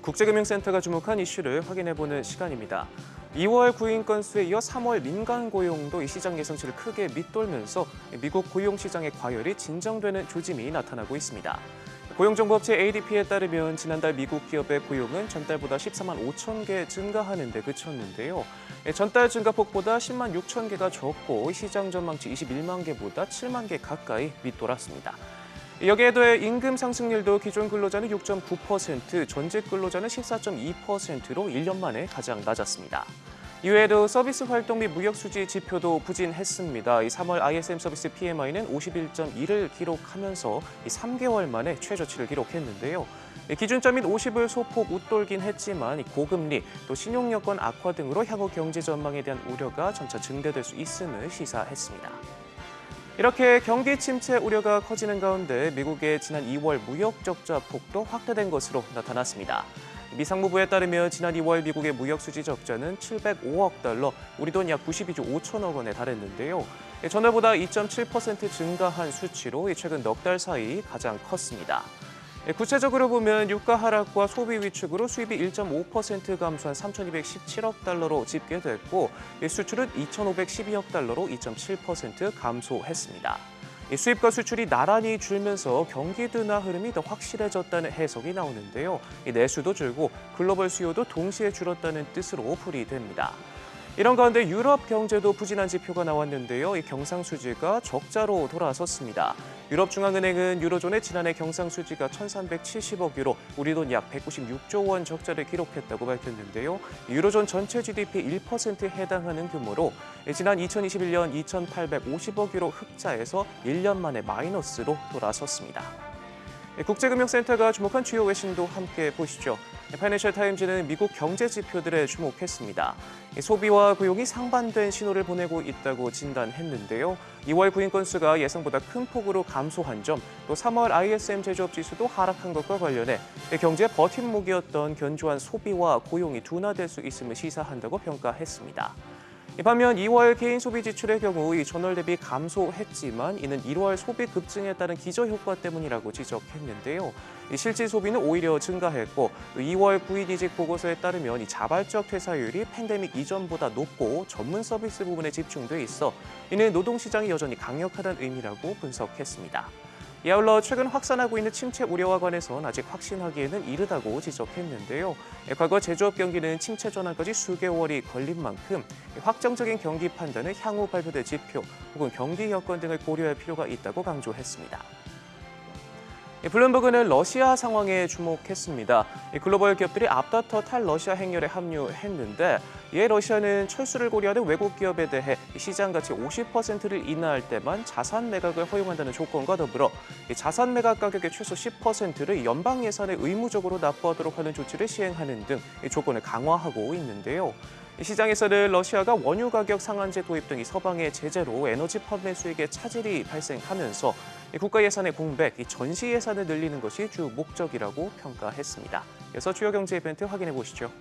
국제금융센터가 주목한 이슈를 확인해보는 시간입니다. 2월 구인 건수에 이어 3월 민간 고용도 이 시장 예상치를 크게 밑돌면서 미국 고용시장의 과열이 진정되는 조짐이 나타나고 있습니다. 고용정보업체 ADP에 따르면 지난달 미국 기업의 고용은 전달보다 14만 5천 개 증가하는 데 그쳤는데요. 전달 증가폭보다 10만 6천 개가 적고 시장 전망치 21만 개보다 7만 개 가까이 밑돌았습니다. 여기에 더해 임금 상승률도 기존 근로자는 6.9%, 전직 근로자는 14.2%로 1년 만에 가장 낮았습니다. 이외에도 서비스 활동 및 무역 수지 지표도 부진했습니다. 3월 ISM 서비스 PMI는 51.2를 기록하면서 3개월 만에 최저치를 기록했는데요. 기준점인 50을 소폭 웃돌긴 했지만 고금리, 또 신용여건 악화 등으로 향후 경제 전망에 대한 우려가 점차 증대될 수 있음을 시사했습니다. 이렇게 경기 침체 우려가 커지는 가운데 미국의 지난 2월 무역 적자 폭도 확대된 것으로 나타났습니다. 미 상무부에 따르면 지난 2월 미국의 무역 수지 적자는 705억 달러, 우리 돈 약 92조 5천억 원에 달했는데요. 전월보다 2.7% 증가한 수치로 최근 넉 달 사이 가장 컸습니다. 구체적으로 보면 유가 하락과 소비 위축으로 수입이 1.5% 감소한 3,217억 달러로 집계됐고 수출은 2,512억 달러로 2.7% 감소했습니다. 수입과 수출이 나란히 줄면서 경기 둔화 흐름이 더 확실해졌다는 해석이 나오는데요. 내수도 줄고 글로벌 수요도 동시에 줄었다는 뜻으로 풀이됩니다. 이런 가운데 유럽 경제도 부진한 지표가 나왔는데요. 이 경상수지가 적자로 돌아섰습니다. 유럽중앙은행은 유로존의 지난해 경상수지가 1,370억 유로, 우리 돈 약 196조 원 적자를 기록했다고 밝혔는데요. 유로존 전체 GDP 1%에 해당하는 규모로 지난 2021년 2,850억 유로 흑자에서 1년 만에 마이너스로 돌아섰습니다. 국제금융센터가 주목한 주요 외신도 함께 보시죠. 파이낸셜 타임즈는 미국 경제 지표들에 주목했습니다. 소비와 고용이 상반된 신호를 보내고 있다고 진단했는데요. 2월 구인 건수가 예상보다 큰 폭으로 감소한 점, 또 3월 ISM 제조업 지수도 하락한 것과 관련해 경제의 버팀목이었던 견조한 소비와 고용이 둔화될 수 있음을 시사한다고 평가했습니다. 반면 2월 개인 소비 지출의 경우 전월 대비 감소했지만 이는 1월 소비 급증에 따른 기저효과 때문이라고 지적했는데요. 실질 소비는 오히려 증가했고 2월 구인이직 보고서에 따르면 자발적 퇴사율이 팬데믹 이전보다 높고 전문 서비스 부분에 집중돼 있어 이는 노동시장이 여전히 강력하다는 의미라고 분석했습니다. 아울러 최근 확산하고 있는 침체 우려와 관해선 아직 확신하기에는 이르다고 지적했는데요. 과거 제조업 경기는 침체 전환까지 수개월이 걸린 만큼 확정적인 경기 판단은 향후 발표될 지표 혹은 경기 여건 등을 고려할 필요가 있다고 강조했습니다. 블룸버그는 러시아 상황에 주목했습니다. 글로벌 기업들이 앞다퉈 탈러시아 행렬에 합류했는데 이에 러시아는 철수를 고려하는 외국 기업에 대해 시장 가치 50%를 인하할 때만 자산 매각을 허용한다는 조건과 더불어 자산 매각 가격의 최소 10%를 연방 예산에 의무적으로 납부하도록 하는 조치를 시행하는 등 조건을 강화하고 있는데요. 시장에서는 러시아가 원유 가격 상한제 도입 등 서방의 제재로 에너지 판매 수익에 차질이 발생하면서 국가 예산의 공백, 전시 예산을 늘리는 것이 주 목적이라고 평가했습니다. 이어서 주요 경제 이벤트 확인해 보시죠.